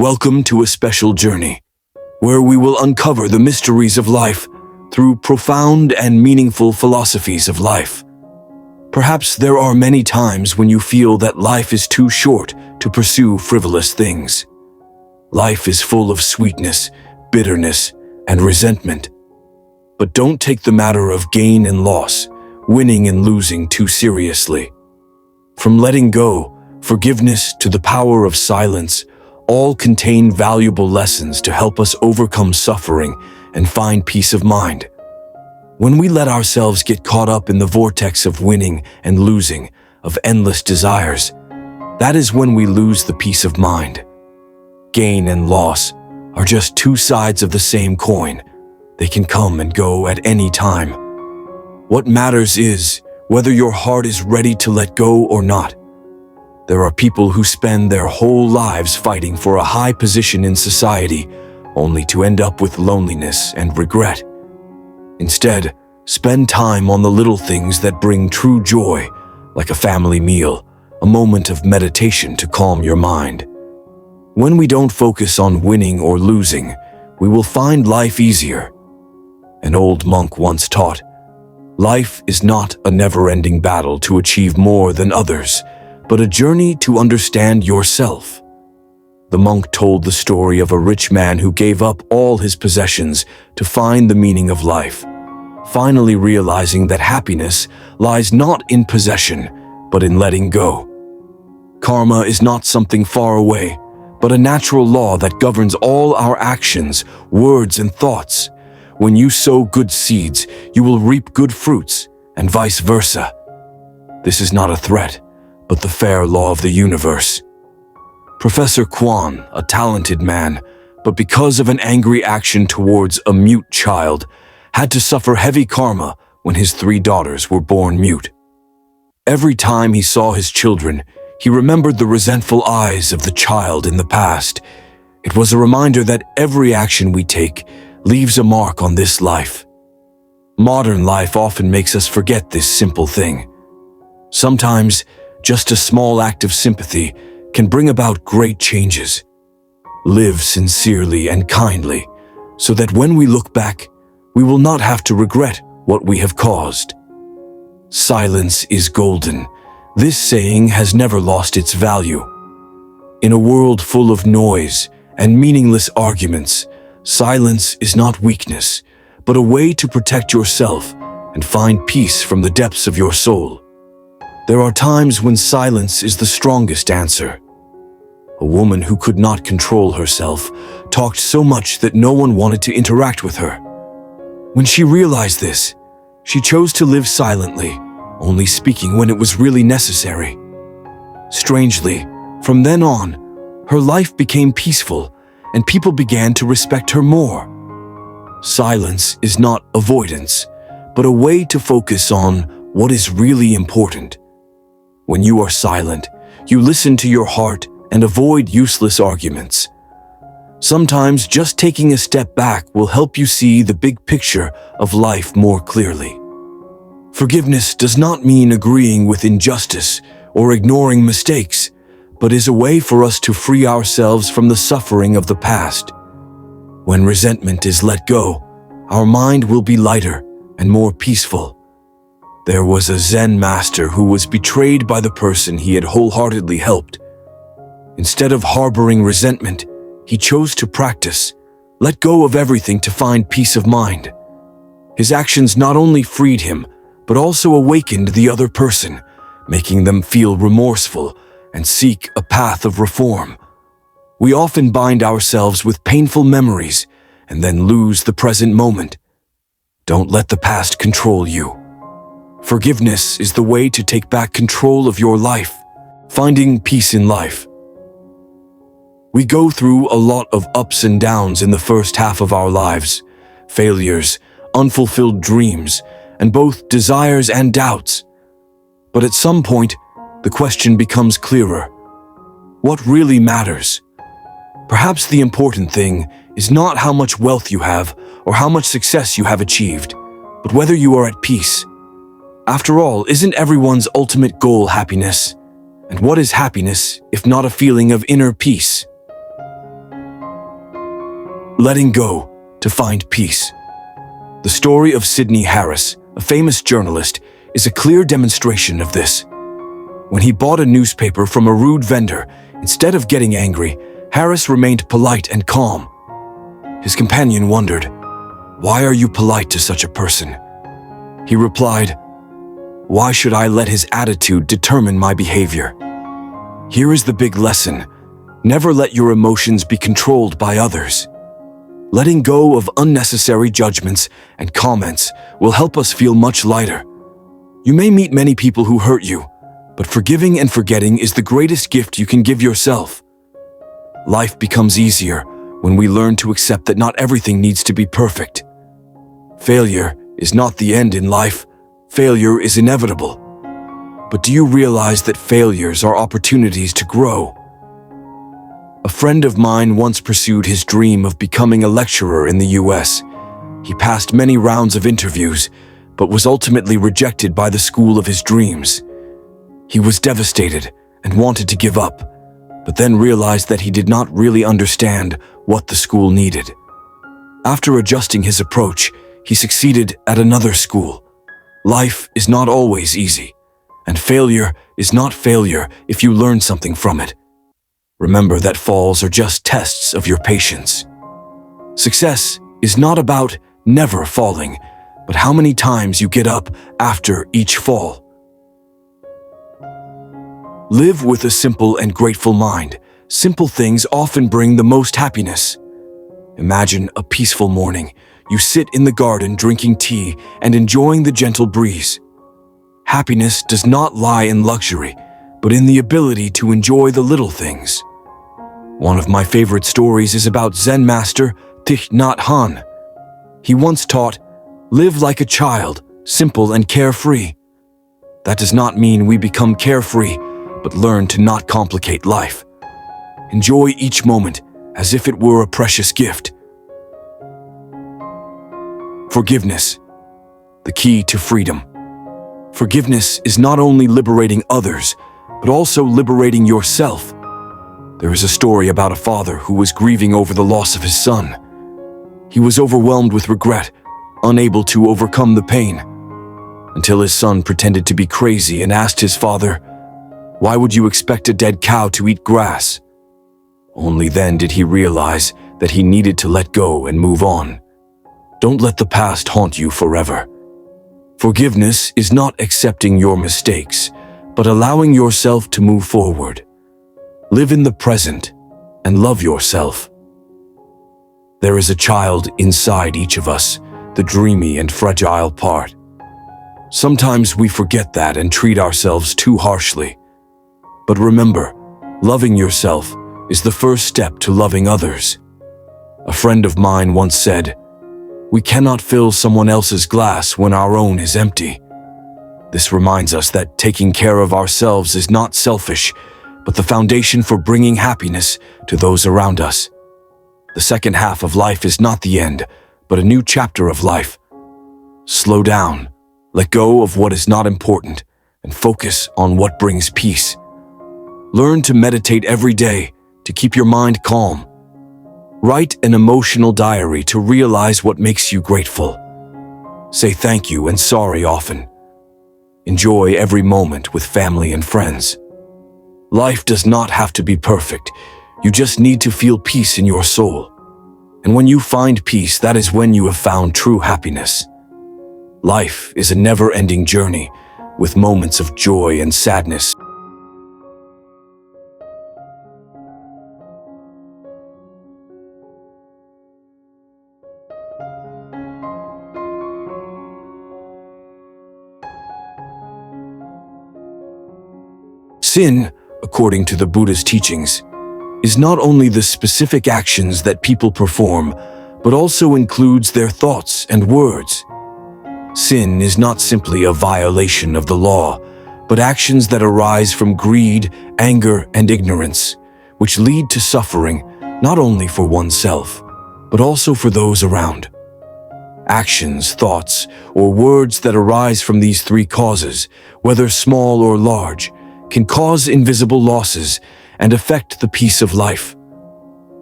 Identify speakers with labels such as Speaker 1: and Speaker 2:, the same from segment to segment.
Speaker 1: Welcome to a special journey, where we will uncover the mysteries of life through profound and meaningful philosophies of life. Perhaps there are many times when you feel that life is too short to pursue frivolous things. Life is full of sweetness, bitterness, and resentment. But don't take the matter of gain and loss, winning and losing too seriously. From letting go, forgiveness to the power of silence, all contain valuable lessons to help us overcome suffering and find peace of mind. When we let ourselves get caught up in the vortex of winning and losing, of endless desires, that is when we lose the peace of mind. Gain and loss are just two sides of the same coin. They can come and go at any time. What matters is whether your heart is ready to let go or not. There are people who spend their whole lives fighting for a high position in society, only to end up with loneliness and regret. Instead, spend time on the little things that bring true joy, like a family meal, a moment of meditation to calm your mind. When we don't focus on winning or losing, we will find life easier. An old monk once taught, "Life is not a never-ending battle to achieve more than others, but a journey to understand yourself." The monk told the story of a rich man who gave up all his possessions to find the meaning of life, finally realizing that happiness lies not in possession, but in letting go. Karma is not something far away, but a natural law that governs all our actions, words, and thoughts. When you sow good seeds, you will reap good fruits, and vice versa. This is not a threat, but the fair law of the universe. Professor Kwan, a talented man, but because of an angry action towards a mute child, had to suffer heavy karma when his 3 daughters were born mute. Every time he saw his children, he remembered the resentful eyes of the child in the past. It was a reminder that every action we take leaves a mark on this life. Modern life often makes us forget this simple thing. Sometimes, just a small act of sympathy can bring about great changes. Live sincerely and kindly, so that when we look back, we will not have to regret what we have caused. Silence is golden. This saying has never lost its value. In a world full of noise and meaningless arguments, silence is not weakness, but a way to protect yourself and find peace from the depths of your soul. There are times when silence is the strongest answer. A woman who could not control herself talked so much that no one wanted to interact with her. When she realized this, she chose to live silently, only speaking when it was really necessary. Strangely, from then on, her life became peaceful, and people began to respect her more. Silence is not avoidance, but a way to focus on what is really important. When you are silent, you listen to your heart and avoid useless arguments. Sometimes just taking a step back will help you see the big picture of life more clearly. Forgiveness does not mean agreeing with injustice or ignoring mistakes, but is a way for us to free ourselves from the suffering of the past. When resentment is let go, our mind will be lighter and more peaceful. There was a Zen master who was betrayed by the person he had wholeheartedly helped. Instead of harboring resentment, he chose to practice, let go of everything to find peace of mind. His actions not only freed him, but also awakened the other person, making them feel remorseful and seek a path of reform. We often bind ourselves with painful memories and then lose the present moment. Don't let the past control you. Forgiveness is the way to take back control of your life, finding peace in life. We go through a lot of ups and downs in the first half of our lives, failures, unfulfilled dreams, and both desires and doubts. But at some point, the question becomes clearer. What really matters? Perhaps the important thing is not how much wealth you have or how much success you have achieved, but whether you are at peace. After all, isn't everyone's ultimate goal happiness? And what is happiness if not a feeling of inner peace? letting go to find peace. The story of Sidney Harris, a famous journalist, is a clear demonstration of this. When he bought a newspaper from a rude vendor, instead of getting angry, Harris remained polite and calm. His companion wondered, "Why are you polite to such a person?" He replied, "Why should I let his attitude determine my behavior?" Here is the big lesson. Never let your emotions be controlled by others. Letting go of unnecessary judgments and comments will help us feel much lighter. You may meet many people who hurt you, but forgiving and forgetting is the greatest gift you can give yourself. Life becomes easier when we learn to accept that not everything needs to be perfect. Failure is not the end in life. Failure is inevitable. But do you realize that failures are opportunities to grow? A friend of mine once pursued his dream of becoming a lecturer in the US. He passed many rounds of interviews, but was ultimately rejected by the school of his dreams. He was devastated and wanted to give up, but then realized that he did not really understand what the school needed. After adjusting his approach, he succeeded at another school. Life is not always easy, and failure is not failure if you learn something from it. Remember that falls are just tests of your patience. Success is not about never falling, but how many times you get up after each fall. Live with a simple and grateful mind. Simple things often bring the most happiness. Imagine a peaceful morning. You sit in the garden drinking tea and enjoying the gentle breeze. Happiness does not lie in luxury, but in the ability to enjoy the little things. One of my favorite stories is about Zen master Thich Nhat Hanh. He once taught, "Live like a child, simple and carefree." That does not mean we become carefree, but learn to not complicate life. Enjoy each moment as if it were a precious gift. Forgiveness, the key to freedom. Forgiveness is not only liberating others, but also liberating yourself. There is a story about a father who was grieving over the loss of his son. He was overwhelmed with regret, unable to overcome the pain, until his son pretended to be crazy and asked his father, "Why would you expect a dead cow to eat grass?" Only then did he realize that he needed to let go and move on. Don't let the past haunt you forever. Forgiveness is not accepting your mistakes, but allowing yourself to move forward. Live in the present and love yourself. There is a child inside each of us, the dreamy and fragile part. Sometimes we forget that and treat ourselves too harshly. But remember, loving yourself is the first step to loving others. A friend of mine once said, "We cannot fill someone else's glass when our own is empty." This reminds us that taking care of ourselves is not selfish, but the foundation for bringing happiness to those around us. The second half of life is not the end, but a new chapter of life. Slow down, let go of what is not important, and focus on what brings peace. Learn to meditate every day to keep your mind calm. Write an emotional diary to realize what makes you grateful. Say thank you and sorry often. Enjoy every moment with family and friends. Life does not have to be perfect. You just need to feel peace in your soul. And when you find peace, that is when you have found true happiness. Life is a never-ending journey with moments of joy and sadness. Sin, according to the Buddhist teachings, is not only the specific actions that people perform, but also includes their thoughts and words. Sin is not simply a violation of the law, but actions that arise from greed, anger, and ignorance, which lead to suffering not only for oneself, but also for those around. Actions, thoughts, or words that arise from these three causes, whether small or large, can cause invisible losses and affect the peace of life.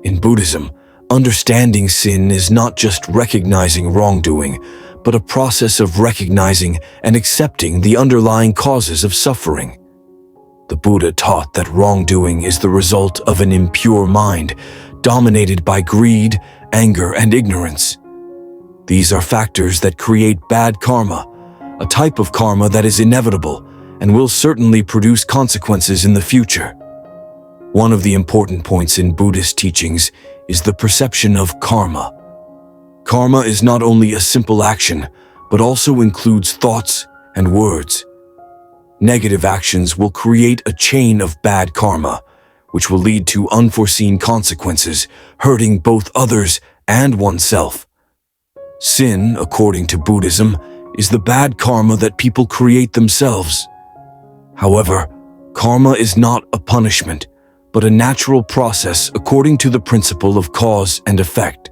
Speaker 1: In Buddhism, Understanding sin is not just recognizing wrongdoing, but a process of recognizing and accepting the underlying causes of suffering. The Buddha taught that wrongdoing is the result of an impure mind, dominated by greed, anger, and ignorance. These are factors that create bad karma, a type of karma that is inevitable and will certainly produce consequences in the future. One of the important points in Buddhist teachings is the perception of karma. Karma is not only a simple action, but also includes thoughts and words. Negative actions will create a chain of bad karma, which will lead to unforeseen consequences, hurting both others and oneself. Sin, according to Buddhism, is the bad karma that people create themselves. However, karma is not a punishment, but a natural process according to the principle of cause and effect.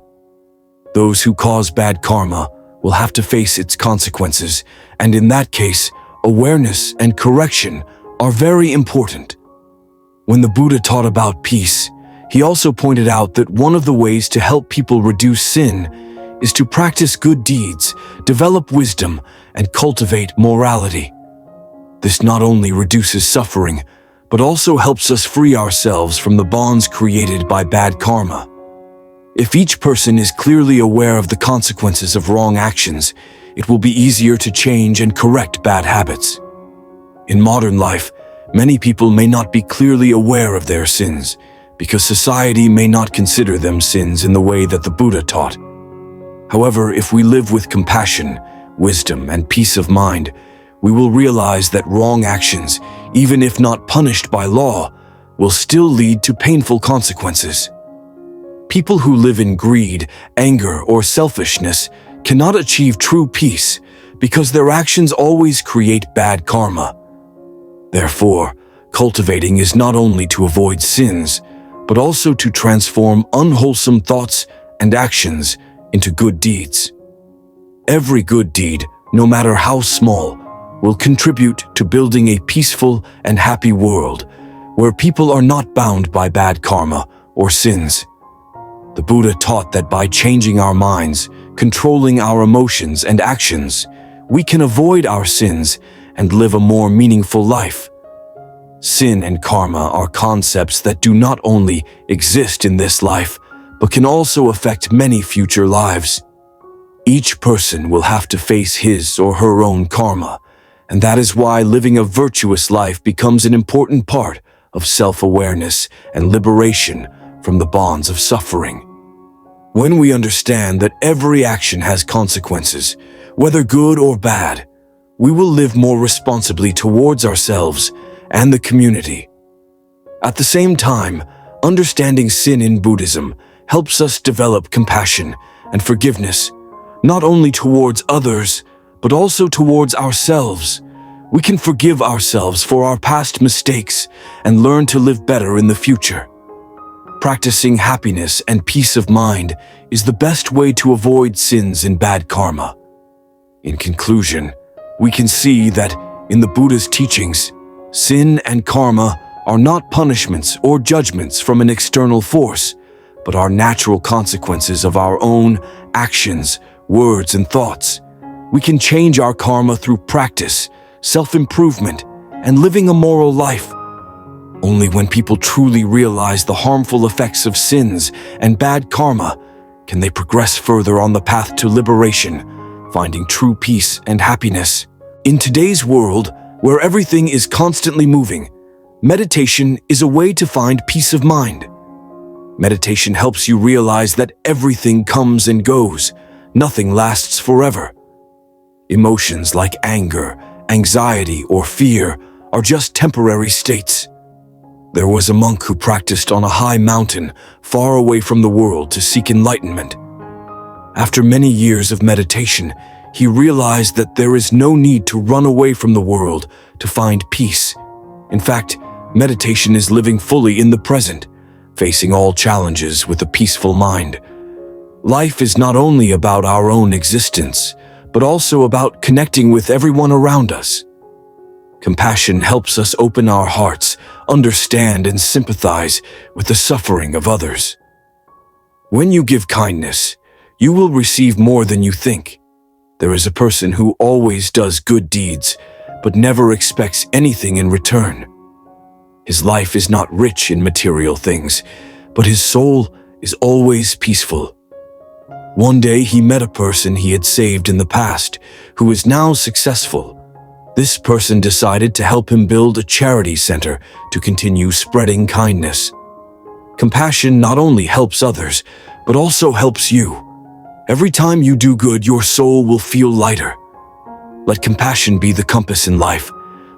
Speaker 1: Those who cause bad karma will have to face its consequences, and in that case, awareness and correction are very important. When the Buddha taught about peace, he also pointed out that one of the ways to help people reduce sin is to practice good deeds, develop wisdom, and cultivate morality. This not only reduces suffering, but also helps us free ourselves from the bonds created by bad karma. If each person is clearly aware of the consequences of wrong actions, it will be easier to change and correct bad habits. In modern life, many people may not be clearly aware of their sins, because society may not consider them sins in the way that the Buddha taught. However, if we live with compassion, wisdom, and peace of mind, we will realize that wrong actions, even if not punished by law, will still lead to painful consequences. People who live in greed, anger, or selfishness cannot achieve true peace because their actions always create bad karma. Therefore, cultivating is not only to avoid sins, but also to transform unwholesome thoughts and actions into good deeds. Every good deed, no matter how small, will contribute to building a peaceful and happy world where people are not bound by bad karma or sins. The Buddha taught that by changing our minds, controlling our emotions and actions, we can avoid our sins and live a more meaningful life. Sin and karma are concepts that do not only exist in this life, but can also affect many future lives. Each person will have to face his or her own karma, and that is why living a virtuous life becomes an important part of self-awareness and liberation from the bonds of suffering. When we understand that every action has consequences, whether good or bad, we will live more responsibly towards ourselves and the community. At the same time, understanding sin in Buddhism helps us develop compassion and forgiveness, not only towards others, but also towards ourselves. We can forgive ourselves for our past mistakes and learn to live better in the future. Practicing happiness and peace of mind is the best way to avoid sins and bad karma. In conclusion, we can see that in the Buddha's teachings, sin and karma are not punishments or judgments from an external force, but are natural consequences of our own actions, words, and thoughts. We can change our karma through practice, self-improvement, and living a moral life. Only when people truly realize the harmful effects of sins and bad karma can they progress further on the path to liberation, finding true peace and happiness. In today's world, where everything is constantly moving, meditation is a way to find peace of mind. Meditation helps you realize that everything comes and goes, nothing lasts forever. Emotions like anger, anxiety, or fear are just temporary states. There was a monk who practiced on a high mountain far away from the world to seek enlightenment. After many years of meditation, he realized that there is no need to run away from the world to find peace. In fact, meditation is living fully in the present, facing all challenges with a peaceful mind. Life is not only about our own existence, but also about connecting with everyone around us. Compassion helps us open our hearts, understand and sympathize with the suffering of others. When you give kindness, you will receive more than you think. There is a person who always does good deeds, but never expects anything in return. His life is not rich in material things, but his soul is always peaceful. One day he met a person he had saved in the past, who is now successful. This person decided to help him build a charity center to continue spreading kindness. Compassion not only helps others, but also helps you. Every time you do good, your soul will feel lighter. Let compassion be the compass in life,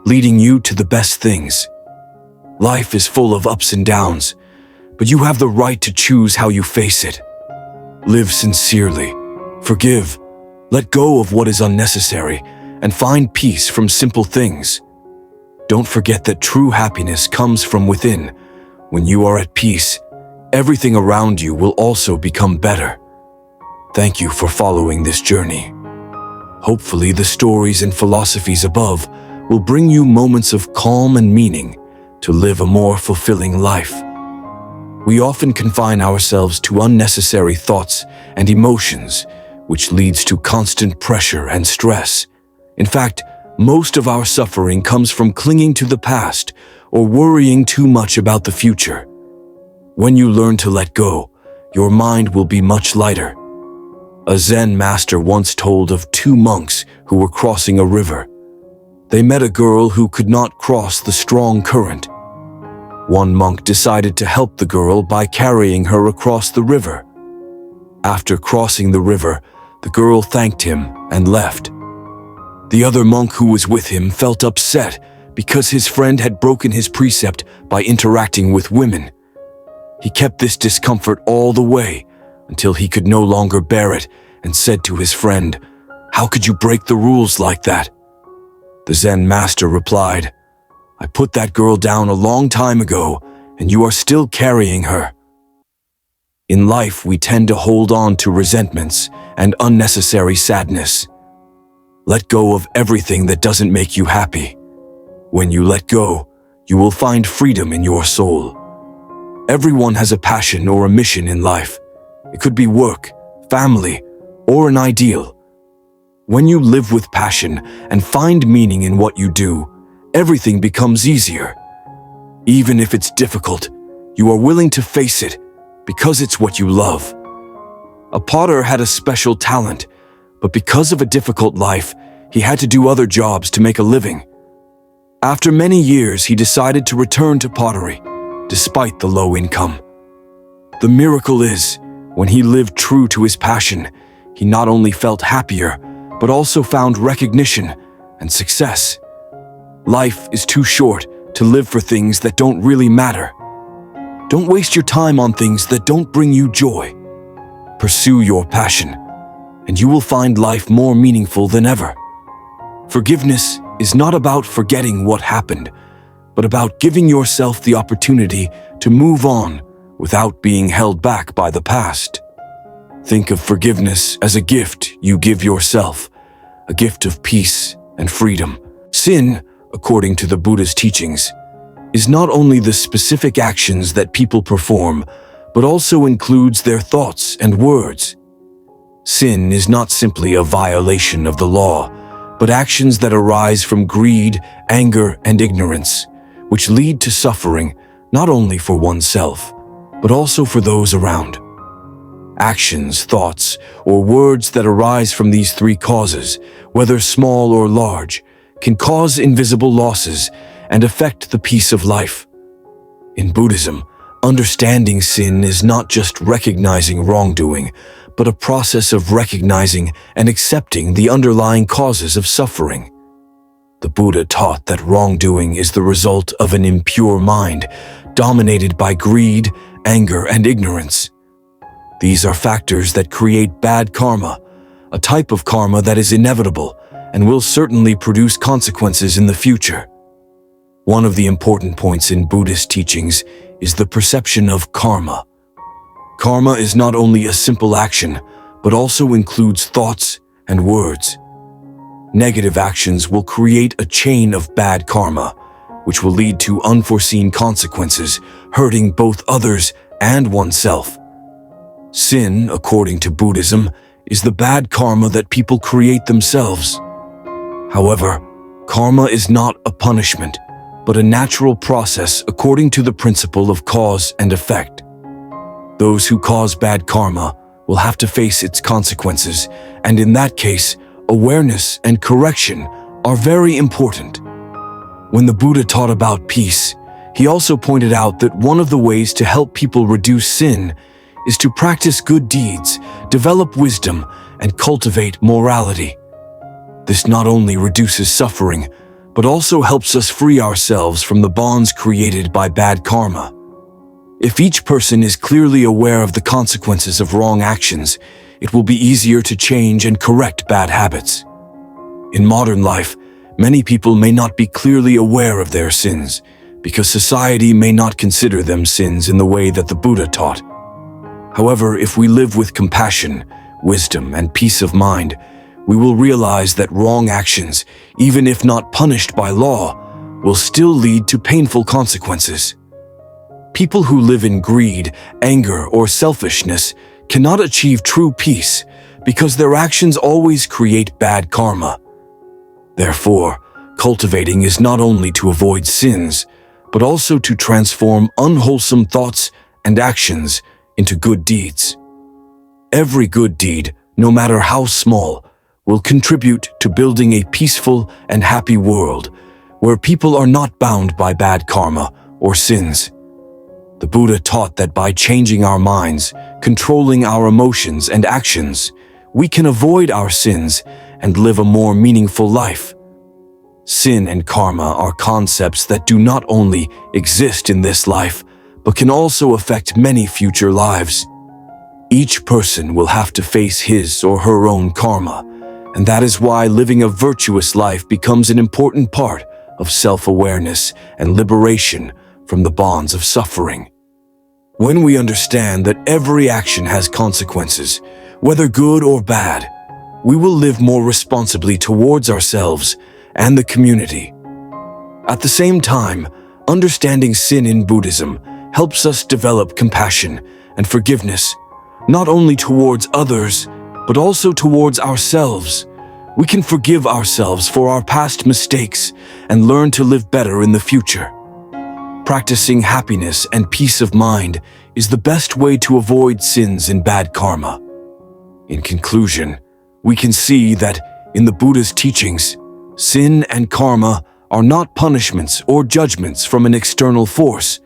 Speaker 1: leading you to the best things. Life is full of ups and downs, but you have the right to choose how you face it. Live sincerely, forgive, let go of what is unnecessary, and find peace from simple things. Don't forget that true happiness comes from within. When you are at peace, everything around you will also become better. Thank you for following this journey. Hopefully, the stories and philosophies above will bring you moments of calm and meaning to live a more fulfilling life. We often confine ourselves to unnecessary thoughts and emotions, which leads to constant pressure and stress. In fact, most of our suffering comes from clinging to the past or worrying too much about the future. When you learn to let go, your mind will be much lighter. A Zen master once told of two monks who were crossing a river. They met a girl who could not cross the strong current. One monk decided to help the girl by carrying her across the river. After crossing the river, the girl thanked him and left. The other monk who was with him felt upset because his friend had broken his precept by interacting with women. He kept this discomfort all the way until he could no longer bear it and said to his friend, "How could you break the rules like that?" The Zen master replied, "I put that girl down a long time ago, and you are still carrying her." In life, we tend to hold on to resentments and unnecessary sadness. Let go of everything that doesn't make you happy. When you let go, you will find freedom in your soul. Everyone has a passion or a mission in life. It could be work, family, or an ideal. When you live with passion and find meaning in what you do, everything becomes easier. Even if it's difficult, you are willing to face it because it's what you love. A potter had a special talent, but because of a difficult life, he had to do other jobs to make a living. After many years, he decided to return to pottery, despite the low income. The miracle is, when he lived true to his passion, he not only felt happier, but also found recognition and success. Life is too short to live for things that don't really matter. Don't waste your time on things that don't bring you joy. Pursue your passion, and you will find life more meaningful than ever. Forgiveness is not about forgetting what happened, but about giving yourself the opportunity to move on without being held back by the past. Think of forgiveness as a gift you give yourself, a gift of peace and freedom. Sin, according to the Buddhist teachings, is not only the specific actions that people perform, but also includes their thoughts and words. Sin is not simply a violation of the law, but actions that arise from greed, anger, and ignorance, which lead to suffering not only for oneself, but also for those around. Actions, thoughts, or words that arise from these three causes, whether small or large, can cause invisible losses and affect the peace of life. In Buddhism, understanding sin is not just recognizing wrongdoing, but a process of recognizing and accepting the underlying causes of suffering. The Buddha taught that wrongdoing is the result of an impure mind, dominated by greed, anger, and ignorance. These are factors that create bad karma, a type of karma that is inevitable and will certainly produce consequences in the future. One of the important points in Buddhist teachings is the perception of karma. Karma is not only a simple action, but also includes thoughts and words. Negative actions will create a chain of bad karma, which will lead to unforeseen consequences, hurting both others and oneself. Sin, according to Buddhism, is the bad karma that people create themselves. However, karma is not a punishment, but a natural process according to the principle of cause and effect. Those who cause bad karma will have to face its consequences, and in that case, awareness and correction are very important. When the Buddha taught about peace, he also pointed out that one of the ways to help people reduce sin is to practice good deeds, develop wisdom, and cultivate morality. This not only reduces suffering, but also helps us free ourselves from the bonds created by bad karma. If each person is clearly aware of the consequences of wrong actions, it will be easier to change and correct bad habits. In modern life, many people may not be clearly aware of their sins, because society may not consider them sins in the way that the Buddha taught. However, if we live with compassion, wisdom, and peace of mind, we will realize that wrong actions, even if not punished by law, will still lead to painful consequences. People who live in greed, anger, or selfishness cannot achieve true peace because their actions always create bad karma. Therefore, cultivating is not only to avoid sins, but also to transform unwholesome thoughts and actions into good deeds. Every good deed, no matter how small, will contribute to building a peaceful and happy world where people are not bound by bad karma or sins. The Buddha taught that by changing our minds, controlling our emotions and actions, we can avoid our sins and live a more meaningful life. Sin and karma are concepts that do not only exist in this life, but can also affect many future lives. Each person will have to face his or her own karma, and that is why living a virtuous life becomes an important part of self-awareness and liberation from the bonds of suffering. When we understand that every action has consequences, whether good or bad, we will live more responsibly towards ourselves and the community. At the same time, understanding sin in Buddhism helps us develop compassion and forgiveness, not only towards others, but also towards ourselves. We can forgive ourselves for our past mistakes and learn to live better in the future. Practicing happiness and peace of mind is the best way to avoid sins and bad karma. In conclusion, we can see that in the Buddha's teachings, sin and karma are not punishments or judgments from an external force,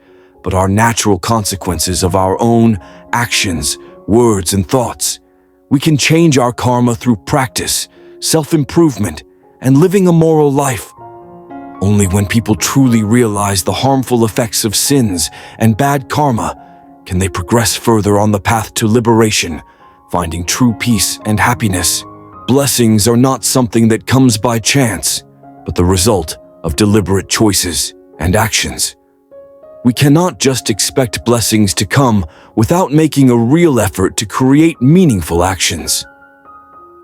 Speaker 1: but are natural consequences of our own actions, words, and thoughts. We can change our karma through practice, self-improvement, and living a moral life. Only when people truly realize the harmful effects of sins and bad karma can they progress further on the path to liberation, finding true peace and happiness. Blessings are not something that comes by chance, but the result of deliberate choices and actions. We cannot just expect blessings to come without making a real effort to create meaningful actions.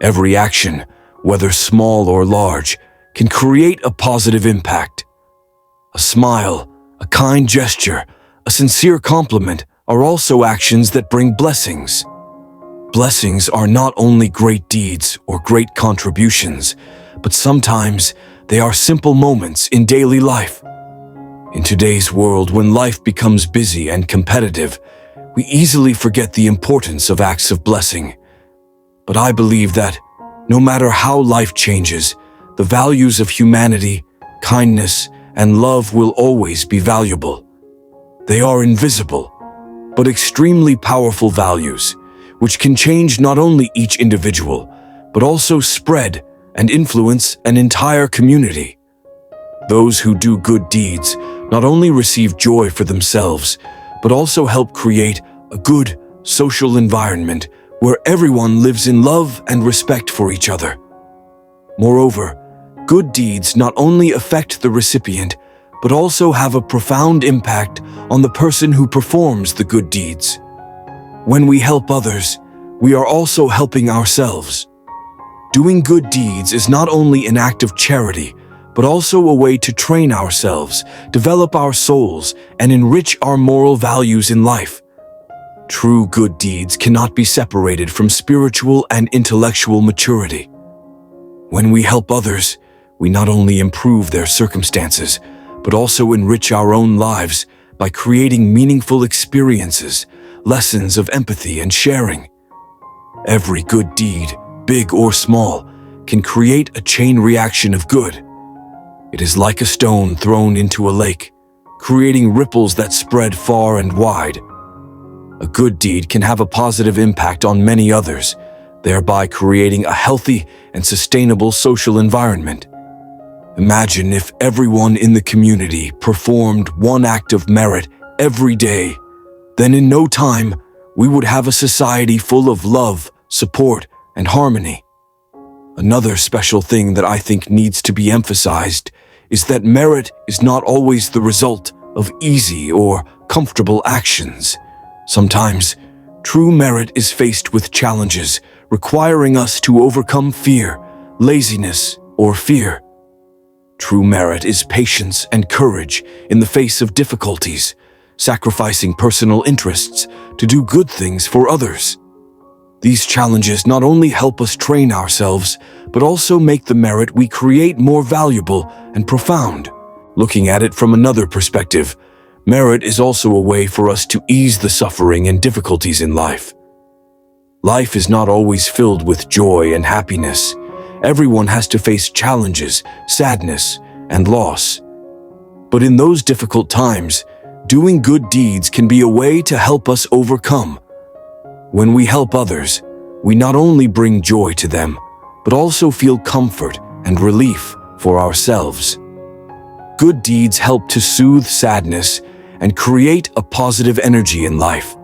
Speaker 1: Every action, whether small or large, can create a positive impact. A smile, a kind gesture, a sincere compliment are also actions that bring blessings. Blessings are not only great deeds or great contributions, but sometimes they are simple moments in daily life. In today's world, when life becomes busy and competitive, we easily forget the importance of acts of blessing. But I believe that, no matter how life changes, the values of humanity, kindness, and love will always be valuable. They are invisible, but extremely powerful values, which can change not only each individual, but also spread and influence an entire community. Those who do good deeds not only receive joy for themselves, but also help create a good social environment where everyone lives in love and respect for each other. Moreover, good deeds not only affect the recipient, but also have a profound impact on the person who performs the good deeds. When we help others, we are also helping ourselves. Doing good deeds is not only an act of charity, but also a way to train ourselves, develop our souls, and enrich our moral values in life. True good deeds cannot be separated from spiritual and intellectual maturity. When we help others, we not only improve their circumstances, but also enrich our own lives by creating meaningful experiences, lessons of empathy and sharing. Every good deed, big or small, can create a chain reaction of good. It is like a stone thrown into a lake, creating ripples that spread far and wide. A good deed can have a positive impact on many others, thereby creating a healthy and sustainable social environment. Imagine if everyone in the community performed one act of merit every day. Then in no time, we would have a society full of love, support, and harmony. Another special thing that I think needs to be emphasized is that merit is not always the result of easy or comfortable actions. Sometimes, true merit is faced with challenges requiring us to overcome fear, laziness, or fear. True merit is patience and courage in the face of difficulties, sacrificing personal interests to do good things for others. These challenges not only help us train ourselves, but also make the merit we create more valuable and profound. Looking at it from another perspective, merit is also a way for us to ease the suffering and difficulties in life. Life is not always filled with joy and happiness. Everyone has to face challenges, sadness, and loss. But in those difficult times, doing good deeds can be a way to help us overcome. When we help others, we not only bring joy to them, but also feel comfort and relief for ourselves. Good deeds help to soothe sadness and create a positive energy in life.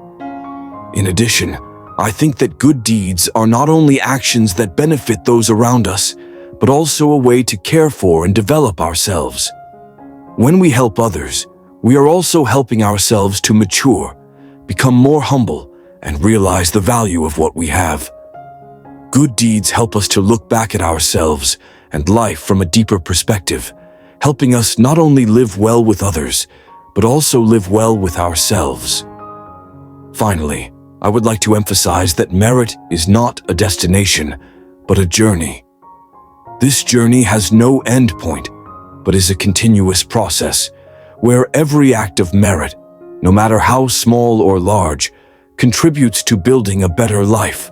Speaker 1: In addition, I think that good deeds are not only actions that benefit those around us, but also a way to care for and develop ourselves. When we help others, we are also helping ourselves to mature, become more humble, and realize the value of what we have. Good deeds help us to look back at ourselves and life from a deeper perspective, helping us not only live well with others, but also live well with ourselves. Finally, I would like to emphasize that merit is not a destination, but a journey. This journey has no end point, but is a continuous process, where every act of merit, no matter how small or large, contributes to building a better life.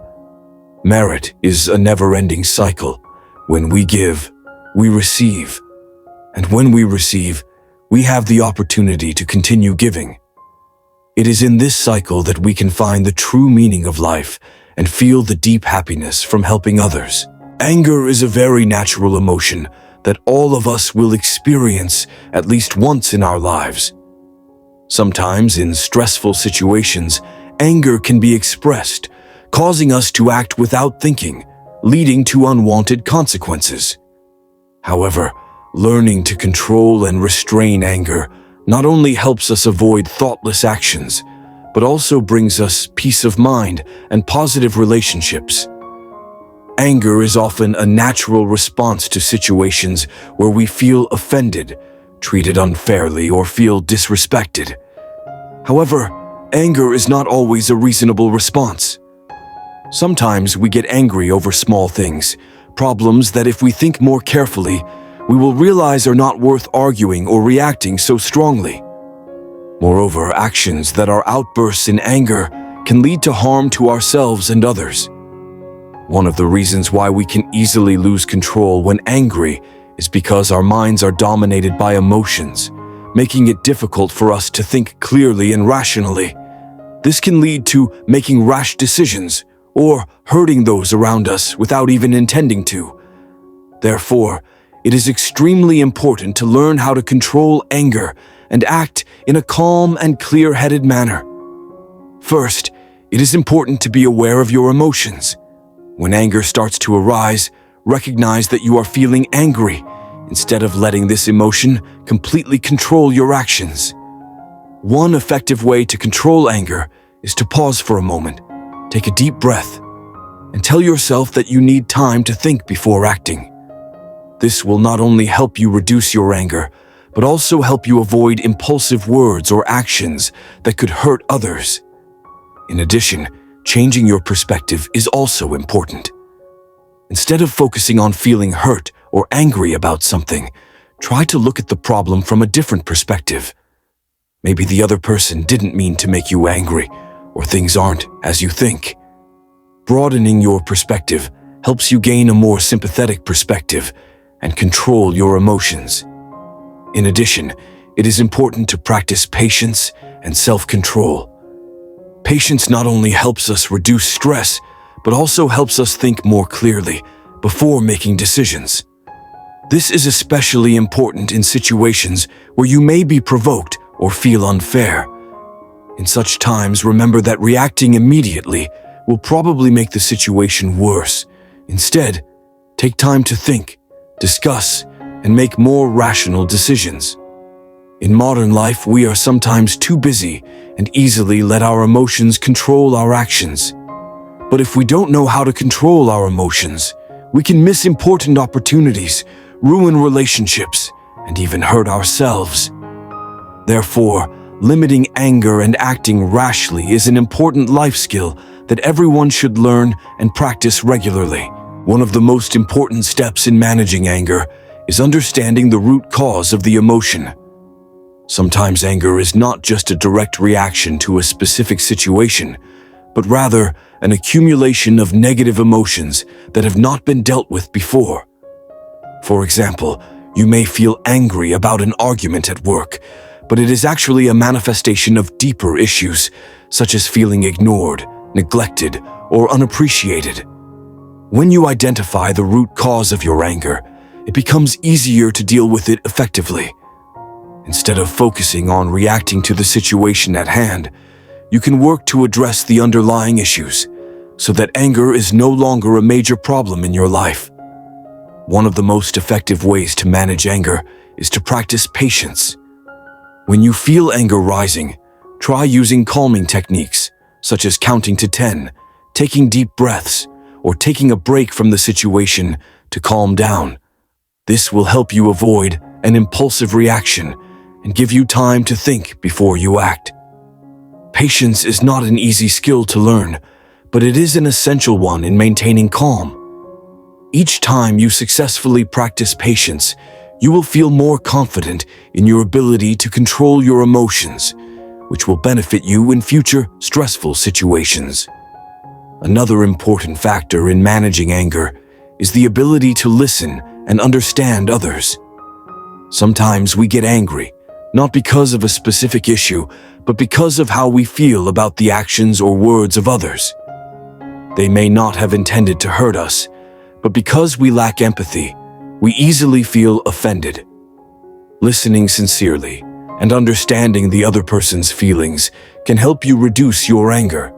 Speaker 1: Merit is a never-ending cycle. When we give, we receive. And when we receive, we have the opportunity to continue giving. It is in this cycle that we can find the true meaning of life and feel the deep happiness from helping others. Anger is a very natural emotion that all of us will experience at least once in our lives. Sometimes in stressful situations, anger can be expressed, causing us to act without thinking, leading to unwanted consequences. However, learning to control and restrain anger not only helps us avoid thoughtless actions, but also brings us peace of mind and positive relationships. Anger is often a natural response to situations where we feel offended, treated unfairly, or feel disrespected. However, anger is not always a reasonable response. Sometimes we get angry over small things, problems that if we think more carefully, we will realize are not worth arguing or reacting so strongly. Moreover, actions that are outbursts in anger can lead to harm to ourselves and others. One of the reasons why we can easily lose control when angry is because our minds are dominated by emotions, making it difficult for us to think clearly and rationally. This can lead to making rash decisions or hurting those around us without even intending to. Therefore, it is extremely important to learn how to control anger and act in a calm and clear-headed manner. First, it is important to be aware of your emotions. When anger starts to arise, recognize that you are feeling angry instead of letting this emotion completely control your actions. One effective way to control anger is to pause for a moment, take a deep breath, and tell yourself that you need time to think before acting. This will not only help you reduce your anger, but also help you avoid impulsive words or actions that could hurt others. In addition, changing your perspective is also important. Instead of focusing on feeling hurt or angry about something, try to look at the problem from a different perspective. Maybe the other person didn't mean to make you angry, or things aren't as you think. Broadening your perspective helps you gain a more sympathetic perspective and control your emotions. In addition, it is important to practice patience and self-control. Patience not only helps us reduce stress, but also helps us think more clearly before making decisions. This is especially important in situations where you may be provoked or feel unfair. In such times, remember that reacting immediately will probably make the situation worse. Instead, take time to think, discuss, and make more rational decisions. In modern life, we are sometimes too busy and easily let our emotions control our actions. But if we don't know how to control our emotions, we can miss important opportunities, ruin relationships, and even hurt ourselves. Therefore, limiting anger and acting rashly is an important life skill that everyone should learn and practice regularly. One of the most important steps in managing anger is understanding the root cause of the emotion. Sometimes anger is not just a direct reaction to a specific situation, but rather an accumulation of negative emotions that have not been dealt with before. For example, you may feel angry about an argument at work, but it is actually a manifestation of deeper issues, such as feeling ignored, neglected, or unappreciated. When you identify the root cause of your anger, it becomes easier to deal with it effectively. Instead of focusing on reacting to the situation at hand, you can work to address the underlying issues so that anger is no longer a major problem in your life. One of the most effective ways to manage anger is to practice patience. When you feel anger rising, try using calming techniques such as counting to 10, taking deep breaths, or taking a break from the situation to calm down. This will help you avoid an impulsive reaction and give you time to think before you act. Patience is not an easy skill to learn, but it is an essential one in maintaining calm. Each time you successfully practice patience, you will feel more confident in your ability to control your emotions, which will benefit you in future stressful situations. Another important factor in managing anger is the ability to listen and understand others. Sometimes we get angry, not because of a specific issue, but because of how we feel about the actions or words of others. They may not have intended to hurt us, but because we lack empathy, we easily feel offended. Listening sincerely and understanding the other person's feelings can help you reduce your anger.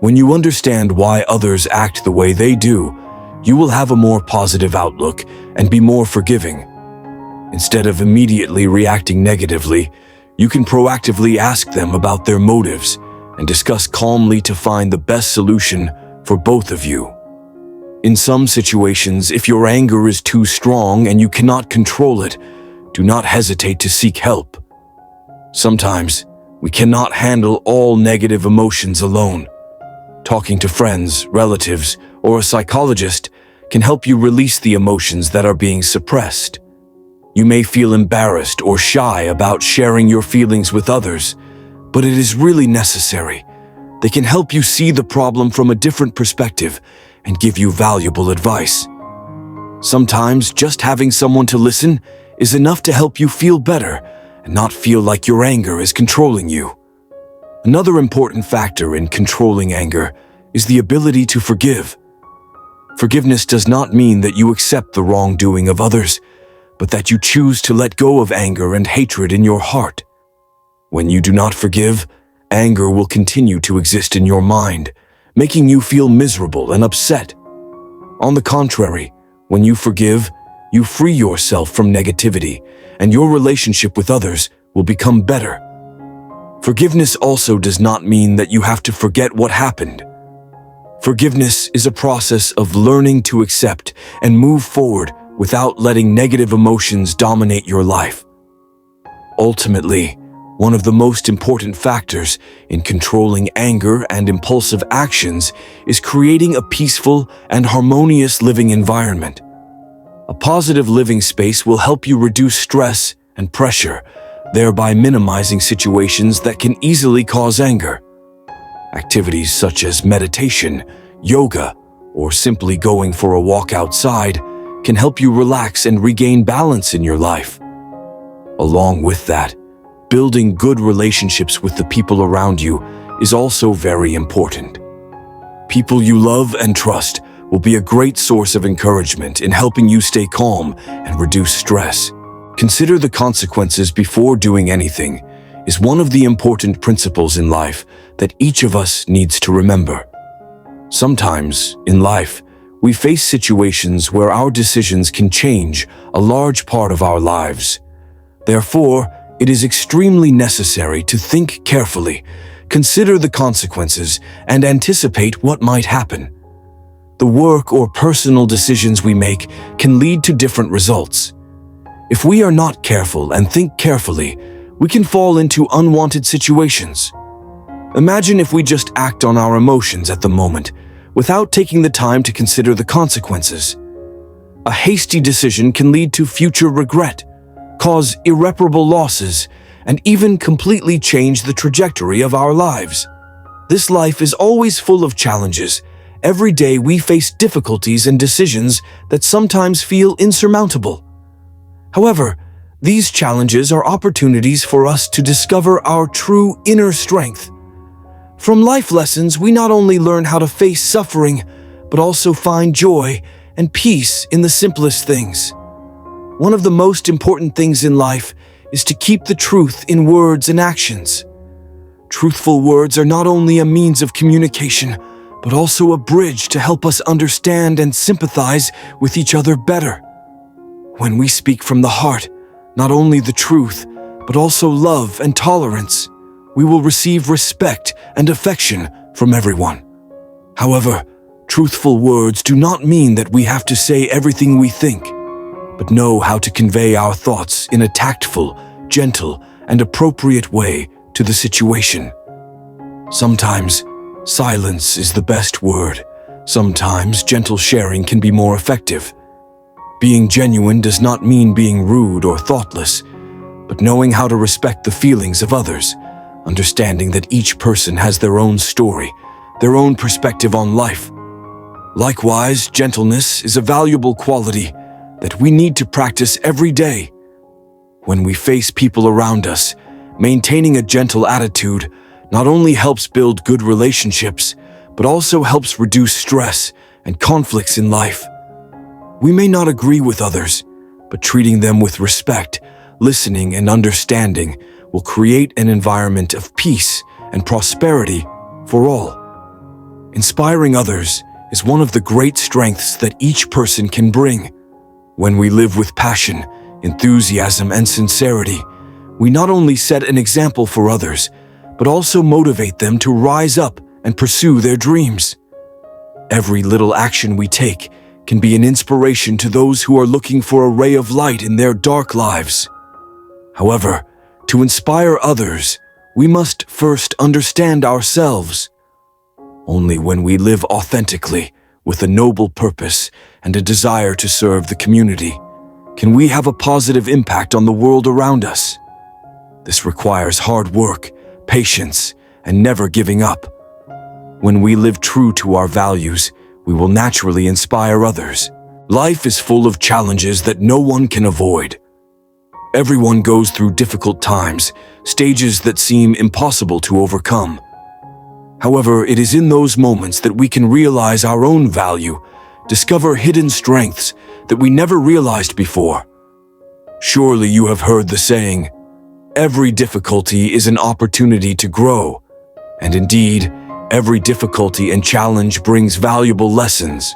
Speaker 1: When you understand why others act the way they do, you will have a more positive outlook and be more forgiving. Instead of immediately reacting negatively, you can proactively ask them about their motives and discuss calmly to find the best solution for both of you. In some situations, if your anger is too strong and you cannot control it, do not hesitate to seek help. Sometimes, we cannot handle all negative emotions alone. Talking to friends, relatives, or a psychologist can help you release the emotions that are being suppressed. You may feel embarrassed or shy about sharing your feelings with others, but it is really necessary. They can help you see the problem from a different perspective and give you valuable advice. Sometimes just having someone to listen is enough to help you feel better and not feel like your anger is controlling you. Another important factor in controlling anger is the ability to forgive. Forgiveness does not mean that you accept the wrongdoing of others, but that you choose to let go of anger and hatred in your heart. When you do not forgive, anger will continue to exist in your mind, making you feel miserable and upset. On the contrary, when you forgive, you free yourself from negativity, and your relationship with others will become better. Forgiveness also does not mean that you have to forget what happened. Forgiveness is a process of learning to accept and move forward without letting negative emotions dominate your life. Ultimately, One of the most important factors in controlling anger and impulsive actions is creating a peaceful and harmonious living environment. A positive living space will help you reduce stress and pressure, thereby minimizing situations that can easily cause anger. Activities such as meditation, yoga, or simply going for a walk outside can help you relax and regain balance in your life. Along with that, building good relationships with the people around you is also very important. People you love and trust will be a great source of encouragement in helping you stay calm and reduce stress. Consider the consequences before doing anything is one of the important principles in life that each of us needs to remember. Sometimes, in life, we face situations where our decisions can change a large part of our lives. Therefore, it is extremely necessary to think carefully, consider the consequences, and anticipate what might happen. The work or personal decisions we make can lead to different results. If we are not careful and think carefully, we can fall into unwanted situations. Imagine if we just act on our emotions at the moment, without taking the time to consider the consequences. A hasty decision can lead to future regret, cause irreparable losses, and even completely change the trajectory of our lives. This life is always full of challenges. Every day we face difficulties and decisions that sometimes feel insurmountable. However, these challenges are opportunities for us to discover our true inner strength. From life lessons, we not only learn how to face suffering, but also find joy and peace in the simplest things. One of the most important things in life is to keep the truth in words and actions. Truthful words are not only a means of communication, but also a bridge to help us understand and sympathize with each other better. When we speak from the heart, not only the truth, but also love and tolerance, we will receive respect and affection from everyone. However, truthful words do not mean that we have to say everything we think, but know how to convey our thoughts in a tactful, gentle, and appropriate way to the situation. Sometimes, silence is the best word. Sometimes, gentle sharing can be more effective. Being genuine does not mean being rude or thoughtless, but knowing how to respect the feelings of others, understanding that each person has their own story, their own perspective on life. Likewise, gentleness is a valuable quality that we need to practice every day. When we face people around us, maintaining a gentle attitude not only helps build good relationships, but also helps reduce stress and conflicts in life. We may not agree with others, but treating them with respect, listening, and understanding will create an environment of peace and prosperity for all. Inspiring others is one of the great strengths that each person can bring. When we live with passion, enthusiasm, and sincerity, we not only set an example for others, but also motivate them to rise up and pursue their dreams. Every little action we take can be an inspiration to those who are looking for a ray of light in their dark lives. However, to inspire others, we must first understand ourselves. Only when we live authentically, with a noble purpose and a desire to serve the community, can we have a positive impact on the world around us. This requires hard work, patience, and never giving up. When we live true to our values, we will naturally inspire others. Life is full of challenges that no one can avoid. Everyone goes through difficult times, stages that seem impossible to overcome. However, it is in those moments that we can realize our own value, discover hidden strengths that we never realized before. Surely you have heard the saying, "Every difficulty is an opportunity to grow," and indeed, every difficulty and challenge brings valuable lessons.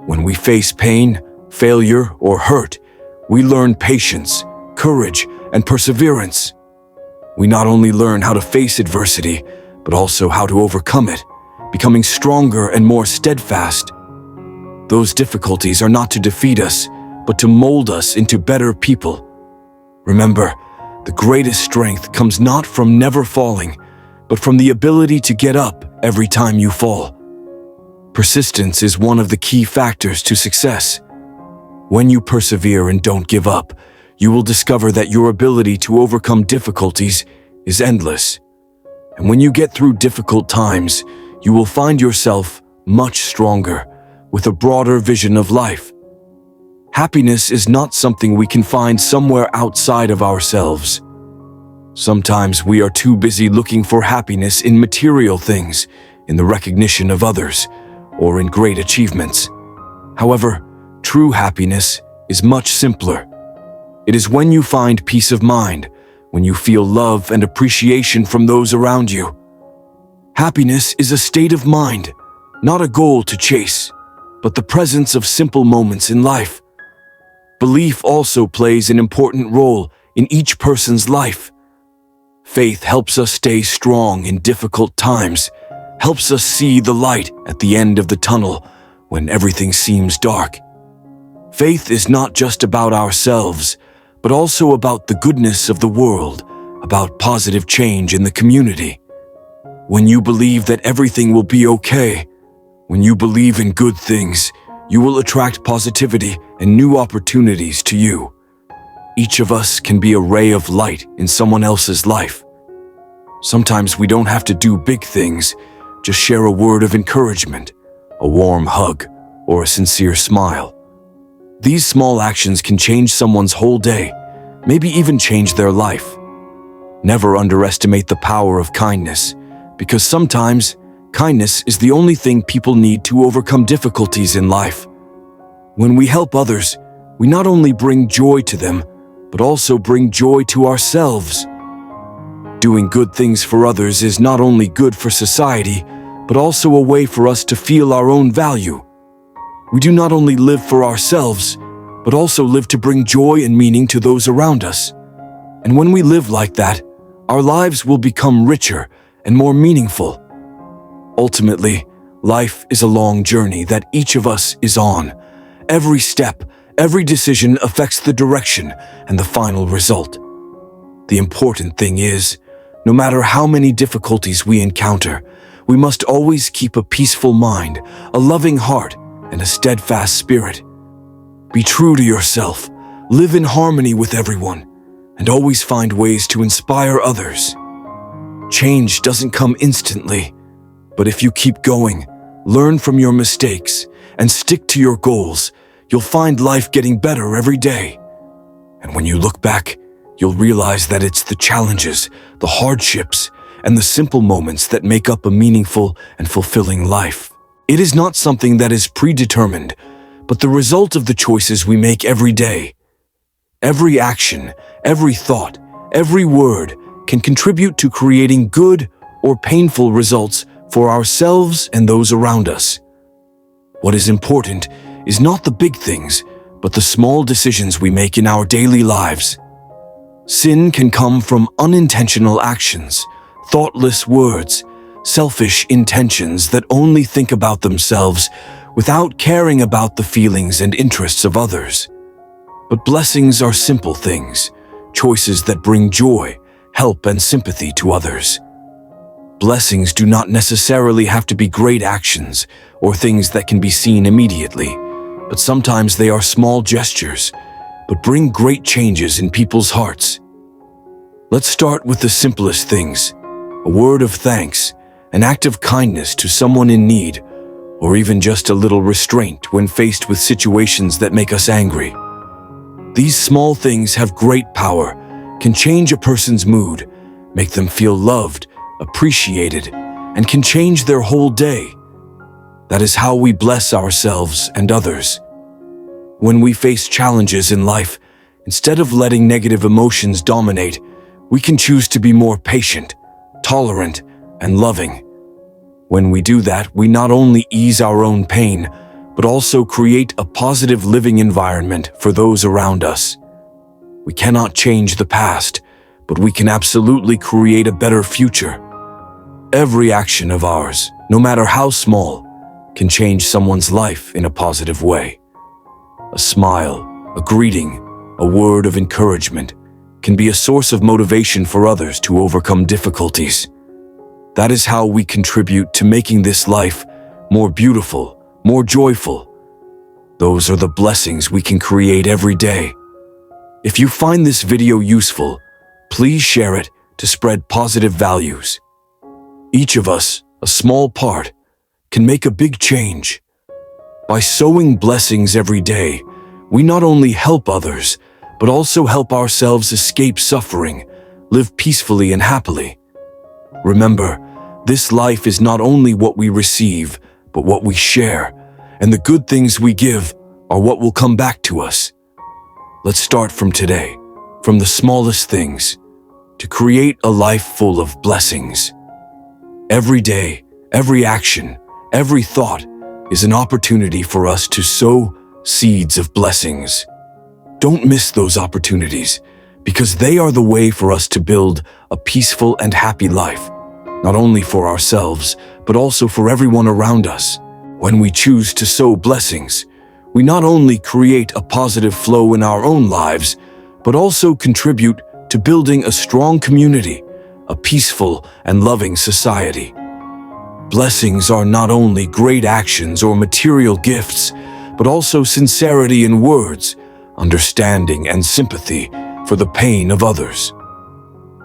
Speaker 1: When we face pain, failure, or hurt, we learn patience, courage, and perseverance. We not only learn how to face adversity, but also how to overcome it, becoming stronger and more steadfast. Those difficulties are not to defeat us, but to mold us into better people. Remember, The greatest strength comes not from never falling, but from the ability to get up every time you fall. Persistence is one of the key factors to success. When you persevere and don't give up, you will discover that your ability to overcome difficulties is endless. And when you get through difficult times, you will find yourself much stronger, with a broader vision of life. Happiness is not something we can find somewhere outside of ourselves. Sometimes we are too busy looking for happiness in material things, in the recognition of others, or in great achievements. However, true happiness is much simpler. It is when you find peace of mind, when you feel love and appreciation from those around you. Happiness is a state of mind, not a goal to chase, but the presence of simple moments in life. Belief also plays an important role in each person's life. Faith helps us stay strong in difficult times, helps us see the light at the end of the tunnel when everything seems dark. Faith is not just about ourselves, but also about the goodness of the world, about positive change in the community. When you believe that everything will be okay, when you believe in good things, you will attract positivity and new opportunities to you. Each of us can be a ray of light in someone else's life. Sometimes we don't have to do big things, just share a word of encouragement, a warm hug, or a sincere smile. These small actions can change someone's whole day, maybe even change their life. Never underestimate the power of kindness, because sometimes kindness is the only thing people need to overcome difficulties in life. When we help others, we not only bring joy to them, but also bring joy to ourselves. Doing good things for others is not only good for society, but also a way for us to feel our own value. We do not only live for ourselves, but also live to bring joy and meaning to those around us. And when we live like that, our lives will become richer and more meaningful. Ultimately, life is a long journey that each of us is on. Every step, every decision affects the direction and the final result. The important thing is, no matter how many difficulties we encounter, we must always keep a peaceful mind, a loving heart, and a steadfast spirit. Be true to yourself, live in harmony with everyone, and always find ways to inspire others. Change doesn't come instantly, but if you keep going, learn from your mistakes, and stick to your goals, you'll find life getting better every day. And when you look back, you'll realize that it's the challenges, the hardships, and the simple moments that make up a meaningful and fulfilling life. It is not something that is predetermined, but the result of the choices we make every day. Every action, every thought, every word can contribute to creating good or painful results for ourselves and those around us. What is important is not the big things, but the small decisions we make in our daily lives. Sin can come from unintentional actions, thoughtless words, selfish intentions that only think about themselves without caring about the feelings and interests of others. But blessings are simple things, choices that bring joy, help, and sympathy to others. Blessings do not necessarily have to be great actions or things that can be seen immediately, but sometimes they are small gestures, but bring great changes in people's hearts. Let's start with the simplest things: a word of thanks, an act of kindness to someone in need, or even just a little restraint when faced with situations that make us angry. These small things have great power, can change a person's mood, make them feel loved, appreciated, and can change their whole day. That is how we bless ourselves and others. When we face challenges in life, instead of letting negative emotions dominate, we can choose to be more patient, tolerant, and loving. When we do that, we not only ease our own pain, but also create a positive living environment for those around us. We cannot change the past, but we can absolutely create a better future. Every action of ours, no matter how small, can change someone's life in a positive way. A smile, a greeting, a word of encouragement. can be a source of motivation for others to overcome difficulties. That is how we contribute to making this life more beautiful, more joyful. Those are the blessings we can create every day. If you find this video useful, please share it to spread positive values. Each of us, a small part, can make a big change. By sowing blessings every day, we not only help others, but also help ourselves escape suffering, live peacefully and happily. Remember, this life is not only what we receive, but what we share, and the good things we give are what will come back to us. Let's start from today, from the smallest things, to create a life full of blessings. Every day, every action, every thought is an opportunity for us to sow seeds of blessings. Don't miss those opportunities, because they are the way for us to build a peaceful and happy life, not only for ourselves, but also for everyone around us. When we choose to sow blessings, we not only create a positive flow in our own lives, but also contribute to building a strong community, a peaceful and loving society. Blessings are not only great actions or material gifts, but also sincerity in words, understanding and sympathy for the pain of others.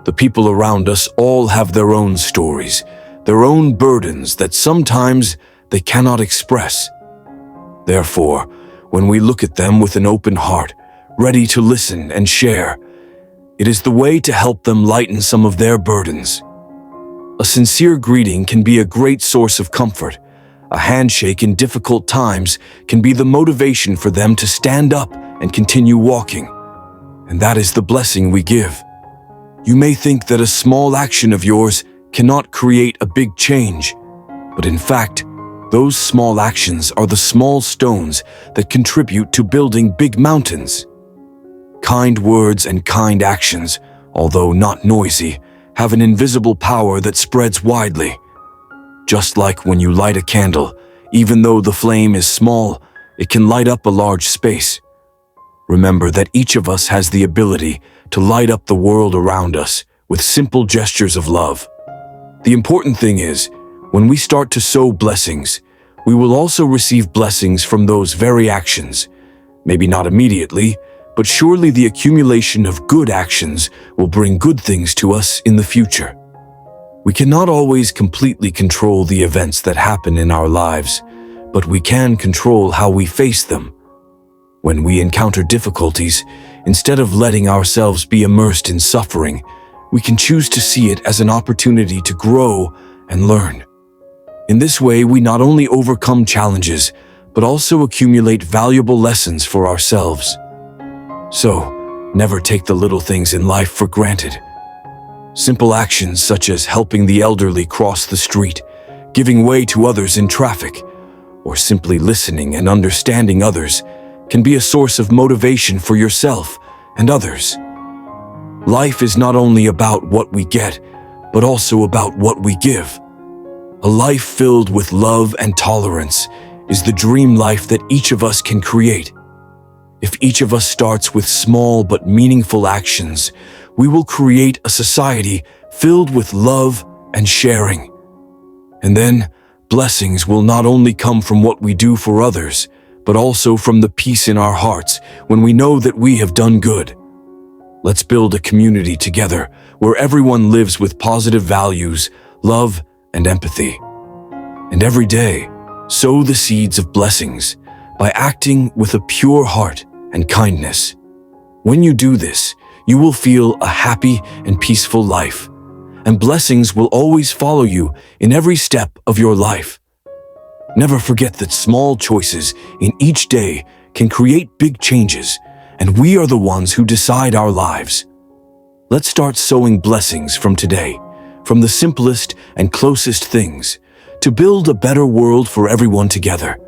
Speaker 1: The people around us all have their own stories, their own burdens that sometimes they cannot express. Therefore, when we look at them with an open heart, ready to listen and share, it is the way to help them lighten some of their burdens. A sincere greeting can be a great source of comfort. A handshake in difficult times can be the motivation for them to stand up and continue walking. And that is the blessing we give. You may think that a small action of yours cannot create a big change, but in fact, those small actions are the small stones that contribute to building big mountains. Kind words and kind actions, although not noisy, have an invisible power that spreads widely. Just like when you light a candle, even though the flame is small, it can light up a large space. Remember that each of us has the ability to light up the world around us with simple gestures of love. The important thing is, when we start to sow blessings, we will also receive blessings from those very actions. Maybe not immediately, but surely the accumulation of good actions will bring good things to us in the future. We cannot always completely control the events that happen in our lives, but we can control how we face them. When we encounter difficulties, instead of letting ourselves be immersed in suffering, we can choose to see it as an opportunity to grow and learn. In this way, we not only overcome challenges, but also accumulate valuable lessons for ourselves. So, never take the little things in life for granted. Simple actions such as helping the elderly cross the street, giving way to others in traffic, or simply listening and understanding others can be a source of motivation for yourself and others. Life is not only about what we get, but also about what we give. A life filled with love and tolerance is the dream life that each of us can create. If each of us starts with small but meaningful actions, we will create a society filled with love and sharing. And then, blessings will not only come from what we do for others, but also from the peace in our hearts when we know that we have done good. Let's build a community together where everyone lives with positive values, love, and empathy. And every day, sow the seeds of blessings by acting with a pure heart and kindness. When you do this, you will feel a happy and peaceful life, and blessings will always follow you in every step of your life. Never forget that small choices in each day can create big changes, and we are the ones who decide our lives. Let's start sowing blessings from today, from the simplest and closest things, to build a better world for everyone together.